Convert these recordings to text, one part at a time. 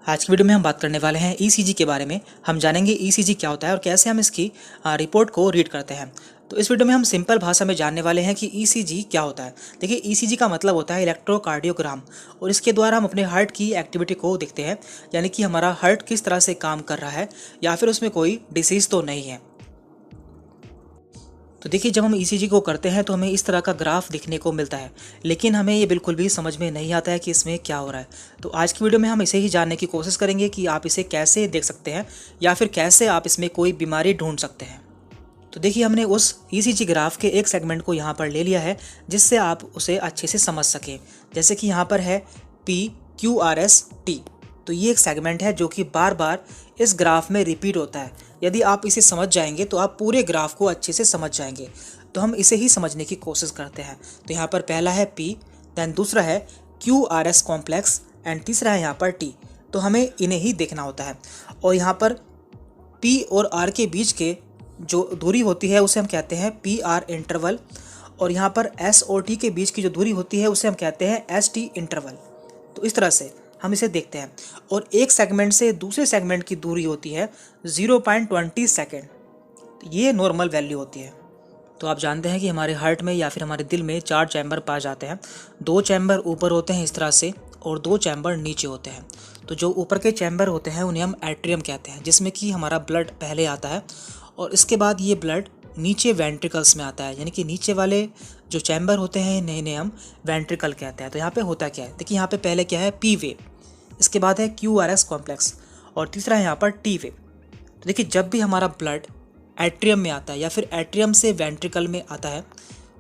आज की वीडियो में हम बात करने वाले हैं ईसीजी के बारे में। हम जानेंगे ईसीजी क्या होता है और कैसे हम इसकी रिपोर्ट को रीड करते हैं। तो इस वीडियो में हम सिंपल भाषा में जानने वाले हैं कि ईसीजी क्या होता है। देखिए, ईसीजी का मतलब होता है इलेक्ट्रोकार्डियोग्राम, और इसके द्वारा हम अपने हार्ट की एक्टिविटी को देखते हैं, यानी कि हमारा हार्ट किस तरह से काम कर रहा है या फिर उसमें कोई डिसीज़ तो नहीं है। तो देखिए, जब हम ईसीजी को करते हैं तो हमें इस तरह का ग्राफ दिखने को मिलता है, लेकिन हमें ये बिल्कुल भी समझ में नहीं आता है कि इसमें क्या हो रहा है। तो आज की वीडियो में हम इसे ही जानने की कोशिश करेंगे कि आप इसे कैसे देख सकते हैं या फिर कैसे आप इसमें कोई बीमारी ढूंढ सकते हैं। तो देखिए, हमने उस ईसीजी ग्राफ के एक सेगमेंट को यहाँ पर ले लिया है जिससे आप उसे अच्छे से समझ सकें। जैसे कि यहाँ पर है PQRS-T। तो ये एक सेगमेंट है जो कि बार बार इस ग्राफ में रिपीट होता है। यदि आप इसे समझ जाएंगे तो आप पूरे ग्राफ को अच्छे से समझ जाएंगे। तो हम इसे ही समझने की कोशिश करते हैं। तो यहाँ पर पहला है P, दैन दूसरा है QRS कॉम्प्लेक्स एंड तीसरा है यहाँ पर T। तो हमें इन्हें ही देखना होता है। और यहाँ पर P और R के बीच के जो दूरी होती है उसे हम कहते हैं PR इंटरवल, और यहाँ पर S और T के बीच की जो दूरी होती है उसे हम कहते हैं ST इंटरवल। तो इस तरह से हम इसे देखते हैं। और एक सेगमेंट से दूसरे सेगमेंट की दूरी होती है 0.20 सेकेंड। तो ये नॉर्मल वैल्यू होती है। तो आप जानते हैं कि हमारे हार्ट में या फिर हमारे दिल में 4 चैम्बर पाए जाते हैं। 2 चैम्बर ऊपर होते हैं इस तरह से, और 2 चैम्बर नीचे होते हैं। तो जो ऊपर के चैम्बर होते हैं उन्हें हम एट्रियम कहते हैं, जिसमें कि हमारा ब्लड पहले आता है, और इसके बाद ये ब्लड नीचे वेंट्रिकल्स में आता है, यानी कि नीचे वाले जो चैम्बर होते हैं इन्हें हम वेंट्रिकल कहते हैं। तो यहाँ पे होता क्या है, देखिए यहाँ पे पहले क्या है, P वेव, इसके बाद है QRS कॉम्प्लेक्स, और तीसरा है यहाँ पर T वेव। तो देखिए, जब भी हमारा ब्लड एट्रियम में आता है या फिर एट्रियम से वेंट्रिकल में आता है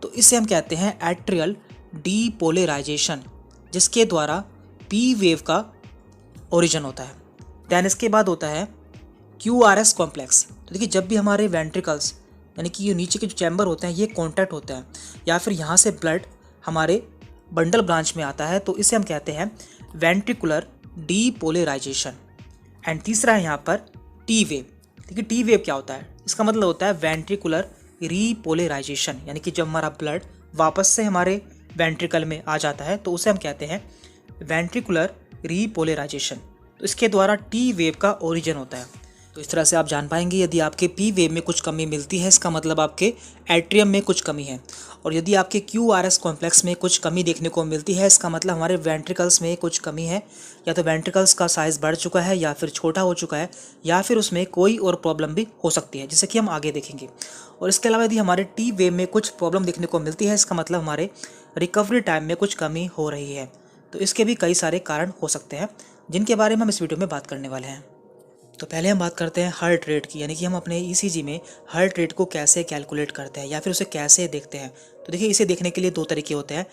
तो इसे हम कहते हैं एट्रियल डीपोलराइजेशन, जिसके द्वारा P वेव का ओरिजिन होता है। दैन इसके बाद होता है QRS कॉम्प्लेक्स। तो देखिए, जब भी हमारे वेंट्रिकल्स यानी कि ये नीचे के जो चैम्बर होते हैं ये कॉन्टैक्ट होते हैं या फिर यहाँ से ब्लड हमारे बंडल ब्रांच में आता है तो इसे हम कहते हैं वेंट्रिकुलर डीपोलराइजेशन। एंड तीसरा है यहाँ पर T वेव। देखिए, T वेव क्या होता है, इसका मतलब होता है वेंट्रिकुलर रीपोलराइजेशन, यानी कि जब हमारा ब्लड वापस से हमारे वेंट्रिकल में आ जाता है तो उसे हम कहते हैं वेंट्रिकुलर रीपोलराइजेशन। तो इसके द्वारा T वेव का ओरिजिन होता है। तो इस तरह से आप जान पाएंगे यदि आपके P वेव में कुछ कमी मिलती है इसका मतलब आपके एट्रियम में कुछ कमी है, और यदि आपके QRS कॉम्प्लेक्स में कुछ कमी देखने को मिलती है इसका मतलब हमारे वेंट्रिकल्स में कुछ कमी है, या तो वेंट्रिकल्स का साइज़ बढ़ चुका है या फिर छोटा हो चुका है, या फिर उसमें कोई और प्रॉब्लम भी हो सकती है, जैसे कि हम आगे देखेंगे। और इसके अलावा यदि हमारे T वेव में कुछ प्रॉब्लम देखने को मिलती है इसका मतलब हमारे रिकवरी टाइम में कुछ कमी हो रही है। तो इसके भी कई सारे कारण हो सकते हैं जिनके बारे में हम इस वीडियो में बात करने वाले हैं। तो पहले हम बात करते हैं हार्ट रेट की, यानी कि हम अपने ईसीजी में हार्ट रेट को कैसे कैलकुलेट करते हैं या फिर उसे कैसे देखते हैं। तो देखिए, इसे देखने के लिए 2 तरीके होते हैं।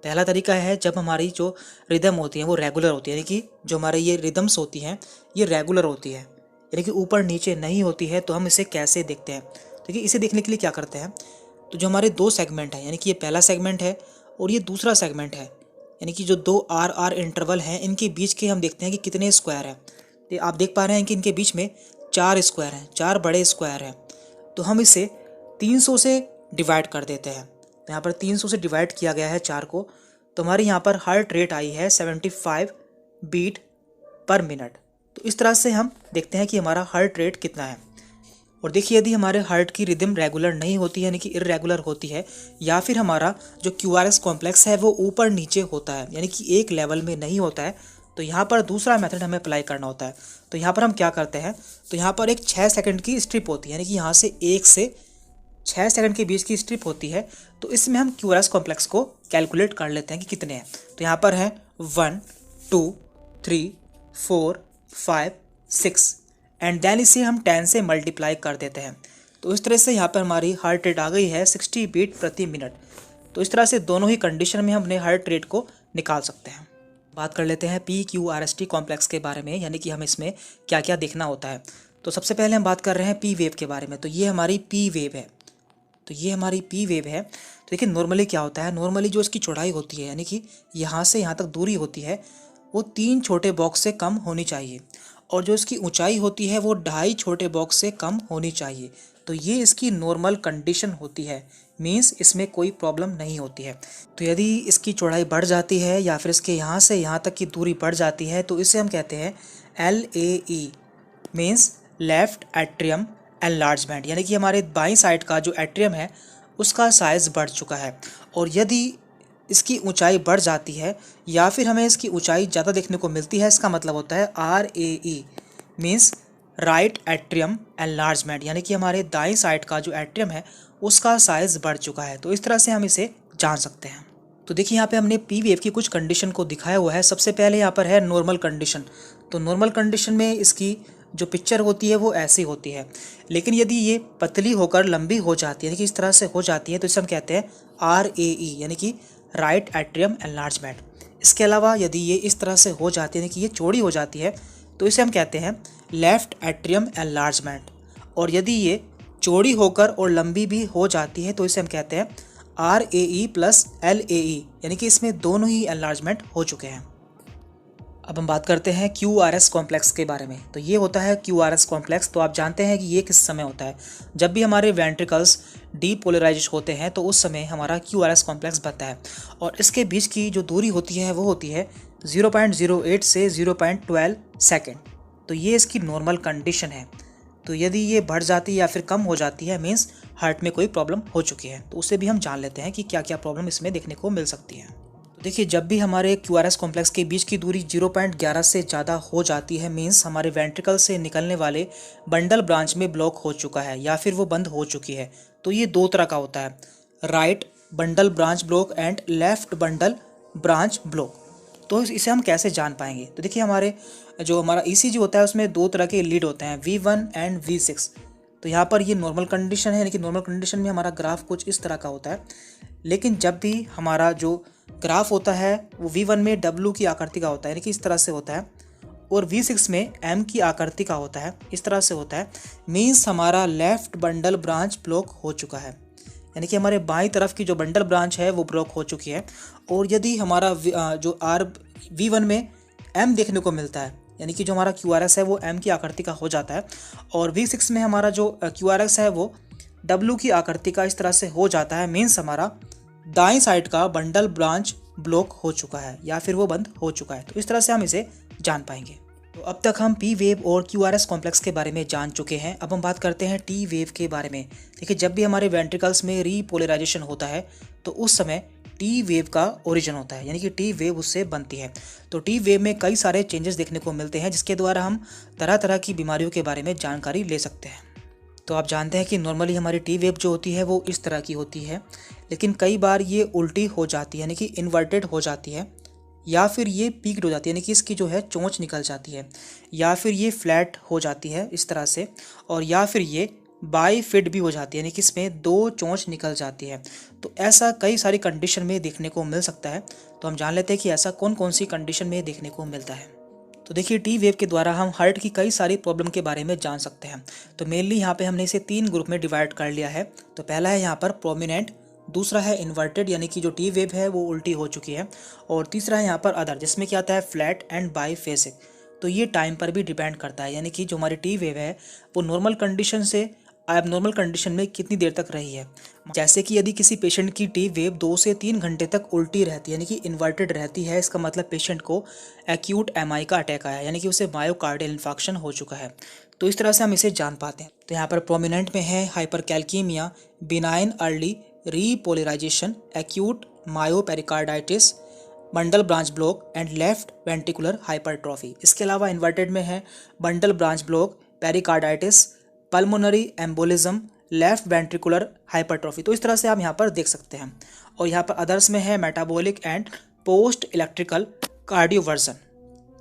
पहला तरीका है जब हमारी जो रिदम होती है वो रेगुलर होती है, यानी कि जो हमारे ये रिदम्स होती हैं ये रेगुलर होती है, यानी कि ऊपर नीचे नहीं होती है। तो हम इसे कैसे देखते हैं, देखिए इसे देखने के लिए क्या करते हैं, तो जो हमारे 2 सेगमेंट हैं, यानी कि ये पहला सेगमेंट है और ये दूसरा सेगमेंट है, यानी कि जो 2 RR इंटरवल हैं इनके बीच के हम देखते हैं कि कितने स्क्वायर हैं। तो आप देख पा रहे हैं कि इनके बीच में 4 स्क्वायर हैं, 4 बड़े स्क्वायर हैं। तो हम इसे 300 से डिवाइड कर देते हैं। तो यहाँ पर 300 से डिवाइड किया गया है 4 को, तो हमारे यहाँ पर हार्ट रेट आई है 75 बीट पर मिनट। तो इस तरह से हम देखते हैं कि हमारा हार्ट रेट कितना है। और देखिए, यदि हमारे हार्ट की रिदम रेगुलर नहीं होती है, यानी कि इर्रेगुलर होती है, या फिर हमारा जो QRS कॉम्प्लेक्स है वो ऊपर नीचे होता है, यानी कि एक लेवल में नहीं होता है, तो यहाँ पर दूसरा मेथड हमें अप्लाई करना होता है। तो यहाँ पर हम क्या करते हैं, तो यहाँ पर एक 6 सेकंड की स्ट्रिप होती है, यानी कि यहाँ से 1 से 6 सेकंड के बीच की स्ट्रिप होती है। तो इसमें हम QRS कॉम्प्लेक्स को कैलकुलेट कर लेते हैं कि कितने हैं। तो यहाँ पर है 1 2 3 4 5 6, एंड देन इसे हम 10 से मल्टीप्लाई कर देते हैं। तो इस तरह से यहाँ पर हमारी हार्ट रेट आ गई है 60 बीट प्रति मिनट। तो इस तरह से दोनों ही कंडीशन में हम अपने हार्ट रेट को निकाल सकते हैं। बात कर लेते हैं PQRST कॉम्प्लेक्स के बारे में, यानी कि हम इसमें क्या क्या देखना होता है। तो सबसे पहले हम बात कर रहे हैं P वेव के बारे में। तो ये हमारी P वेव है, तो ये हमारी P वेव है। तो देखिए, नॉर्मली क्या होता है, नॉर्मली जो इसकी चौड़ाई होती है, यानी कि यहाँ से यहाँ तक दूरी होती है, वो 3 छोटे बॉक्स से कम होनी चाहिए, और जो इसकी ऊंचाई होती है वो 2.5 छोटे बॉक्स से कम होनी चाहिए। तो ये इसकी नॉर्मल कंडीशन होती है, मीन्स इसमें कोई प्रॉब्लम नहीं होती है। तो यदि इसकी चौड़ाई बढ़ जाती है या फिर इसके यहाँ से यहाँ तक की दूरी बढ़ जाती है तो इसे हम कहते हैं LAE, means left atrium enlargement, यानी कि हमारे बाईं साइड का जो एट्रियम है उसका साइज़ बढ़ चुका है। और यदि इसकी ऊंचाई बढ़ जाती है या फिर हमें इसकी ऊंचाई ज़्यादा देखने को मिलती है, इसका मतलब होता है RAE, means right atrium enlargement, यानी कि हमारे दाईं साइड का जो एट्रियम है उसका साइज़ बढ़ चुका है। तो इस तरह से हम इसे जान सकते हैं। तो देखिए यहाँ पे हमने पी वेव की कुछ कंडीशन को दिखाया हुआ है। सबसे पहले यहाँ पर है नॉर्मल कंडीशन। तो नॉर्मल कंडीशन में इसकी जो पिक्चर होती है वो ऐसी होती है, लेकिन यदि ये पतली होकर लंबी हो जाती है, यानी कि इस तरह से हो जाती है, तो इसे हम कहते हैं RAE, यानी कि राइट एट्रियम एनलार्जमेंट। इसके अलावा यदि ये इस तरह से हो जाती है, यानी कि ये चौड़ी हो जाती है, तो इसे हम कहते हैं लेफ्ट एट्रियम एनलार्जमेंट। और यदि ये चौड़ी होकर और लंबी भी हो जाती है तो इसे हम कहते हैं RAE प्लस LAE, यानी कि इसमें दोनों ही एनलार्जमेंट हो चुके हैं। अब हम बात करते हैं QRS कॉम्प्लेक्स के बारे में। तो ये होता है QRS कॉम्प्लेक्स। तो आप जानते हैं कि ये किस समय होता है, जब भी हमारे वेंट्रिकल्स डीपोलराइज होते हैं तो उस समय हमारा QRS कॉम्प्लेक्स बनता है। और इसके बीच की जो दूरी होती है वो होती है 0.08 से 0.12 सेकेंड। तो ये इसकी नॉर्मल कंडीशन है। तो यदि ये बढ़ जाती है या फिर कम हो जाती है, मीन्स हार्ट में कोई प्रॉब्लम हो चुकी है। तो उससे भी हम जान लेते हैं कि क्या क्या प्रॉब्लम इसमें देखने को मिल सकती है। तो देखिए, जब भी हमारे QRS कॉम्प्लेक्स के बीच की दूरी 0.11 से ज़्यादा हो जाती है, मीन्स हमारे वेंट्रिकल से निकलने वाले बंडल ब्रांच में ब्लॉक हो चुका है या फिर वो बंद हो चुकी है। तो ये दो तरह का होता है, right bundle branch block and left bundle branch block. तो इसे हम कैसे जान पाएंगे? तो देखिए, हमारा ECG होता है उसमें दो तरह के लीड होते हैं, V1 एंड V6। तो यहाँ पर ये नॉर्मल कंडीशन है, लेकिन नॉर्मल कंडीशन में हमारा ग्राफ कुछ इस तरह का होता है। लेकिन जब भी हमारा जो ग्राफ होता है वो V1 में W की आकृति का होता है, यानी कि इस तरह से होता है, और V6 में M की आकृति का होता है, इस तरह से होता है, मीन्स हमारा लेफ्ट बंडल ब्रांच ब्लॉक हो चुका है, यानी कि हमारे बाईं तरफ की जो बंडल ब्रांच है वो ब्लॉक हो चुकी है। और यदि हमारा जो V1 में M देखने को मिलता है, यानी कि जो हमारा QRS है वो M की आकृति का हो जाता है, और V6 में हमारा जो QRS है वो W की आकृति का इस तरह से हो जाता है, मीन्स हमारा दाईं साइड का बंडल ब्रांच ब्लॉक हो चुका है या फिर वो बंद हो चुका है। तो इस तरह से हम इसे जान पाएंगे। तो अब तक हम P वेव और QRS कॉम्प्लेक्स के बारे में जान चुके हैं। अब हम बात करते हैं T वेव के बारे में। देखिए, जब भी हमारे वेंट्रिकल्स में रीपोलराइजेशन होता है तो उस समय T वेव का ओरिजिन होता है, यानी कि T वेव उससे बनती है। तो T वेव में कई सारे चेंजेस देखने को मिलते हैं, जिसके द्वारा हम तरह तरह की बीमारियों के बारे में जानकारी ले सकते हैं। तो आप जानते हैं कि नॉर्मली हमारी T वेव जो होती है वो इस तरह की होती है, लेकिन कई बार ये उल्टी हो जाती है, यानी कि इन्वर्टेड हो जाती है, या फिर ये पीक्ड हो जाती है, यानी कि इसकी जो है चोंच निकल जाती है, या फिर ये फ्लैट हो जाती है इस तरह से, और या फिर ये बाईफिड भी हो जाती है, यानी कि इसमें दो चोंच निकल जाती है। तो ऐसा कई सारी कंडीशन में देखने को मिल सकता है। तो हम जान लेते हैं कि ऐसा कौन कौन सी कंडीशन में देखने को मिलता है। तो देखिए, T वेव के द्वारा हम हार्ट की कई सारी प्रॉब्लम के बारे में जान सकते हैं। तो मेनली यहाँ पे हमने इसे 3 ग्रुप में डिवाइड कर लिया है। तो पहला है यहाँ पर प्रोमिनेंट, दूसरा है इन्वर्टेड, यानी कि जो T वेव है वो उल्टी हो चुकी है, और तीसरा है यहाँ पर अदर, जिसमें क्या आता है फ्लैट एंड बाईफेसिक। तो ये टाइम पर भी डिपेंड करता है, यानी कि जो हमारी T वेव है वो नॉर्मल कंडीशन से एबनॉर्मल कंडीशन में कितनी देर तक रही है। जैसे कि यदि किसी पेशेंट की T वेव 2 से 3 घंटे तक उल्टी रहती है, यानी कि इन्वर्टेड रहती है, इसका मतलब पेशेंट को एक्यूट MI का अटैक आया है, यानी कि उसे मायोकार्डियल इन्फार्क्शन हो चुका है। तो इस तरह से हम इसे जान पाते हैं। तो यहाँ पर प्रोमिनेंट में है hypercalcemia, benign early repolarization, acute myopericarditis, bundle branch block and left ventricular hypertrophy. इसके अलावा इन्वर्टेड में है bundle branch block, pericarditis, pulmonary embolism, left ventricular hypertrophy. तो इस तरह से आप यहाँ पर देख सकते हैं। और यहाँ पर अदर्स में है metabolic and post electrical cardioversion.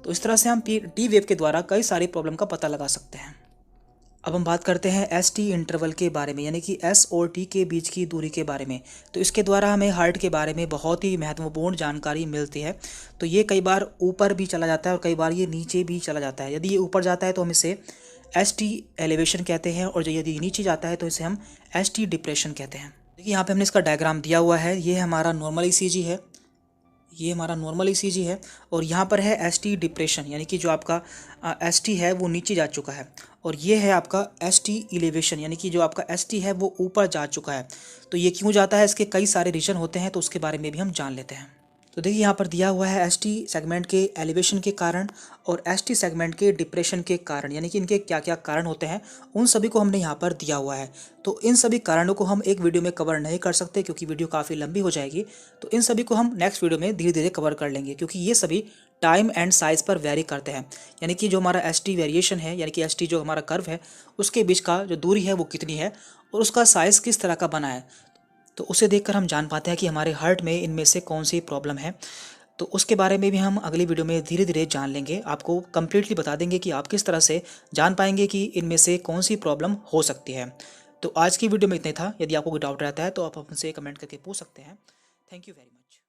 तो इस तरह से हम T वेव के द्वारा कई सारी प्रॉब्लम का पता लगा सकते हैं। अब हम बात करते हैं ST इंटरवल के बारे में, यानी कि S और T के बीच की दूरी के बारे में। तो इसके द्वारा हमें हार्ट के बारे में बहुत ही महत्वपूर्ण जानकारी मिलती है। तो ये कई बार ऊपर भी चला जाता है और कई बार ये नीचे भी चला जाता है। यदि ये ऊपर जाता है तो हम इसे ST एलिवेशन कहते हैं, और यदि नीचे जाता है तो इसे हम ST डिप्रेशन कहते हैं। देखिए, यहाँ पे हमने इसका डायग्राम दिया हुआ है। ये हमारा नॉर्मल ECG है, ये हमारा नॉर्मल ईसीजी है और यहाँ पर है एसटी डिप्रेशन, यानी कि जो आपका एसटी है वो नीचे जा चुका है, और ये है आपका एसटी इलेवेशन, यानी कि जो आपका एसटी है वो ऊपर जा चुका है। तो ये क्यों जाता है, इसके कई सारे रीजन होते हैं, तो उसके बारे में भी हम जान लेते हैं। तो देखिए यहाँ पर दिया हुआ है एसटी सेगमेंट के एलिवेशन के कारण और एसटी सेगमेंट के डिप्रेशन के कारण, यानी कि इनके क्या क्या कारण होते हैं उन सभी को हमने यहाँ पर दिया हुआ है। तो इन सभी कारणों को हम एक वीडियो में कवर नहीं कर सकते क्योंकि वीडियो काफ़ी लंबी हो जाएगी। तो इन सभी को हम नेक्स्ट वीडियो में धीरे धीरे कवर कर लेंगे, क्योंकि ये सभी टाइम एंड साइज़ पर वेरी करते हैं। यानी कि जो हमारा एसटी वेरिएशन है, यानी कि एसटी जो हमारा कर्व है उसके बीच का जो दूरी है वो कितनी है और उसका साइज़ किस तरह का बना है, तो उसे देखकर हम जान पाते हैं कि हमारे हार्ट में इनमें से कौन सी प्रॉब्लम है। तो उसके बारे में भी हम अगली वीडियो में धीरे धीरे जान लेंगे, आपको कंप्लीटली बता देंगे कि आप किस तरह से जान पाएंगे कि इनमें से कौन सी प्रॉब्लम हो सकती है। तो आज की वीडियो में इतना ही था। यदि आपको कोई डाउट रहता है तो आप हमसे कमेंट करके पूछ सकते हैं। Thank you very much.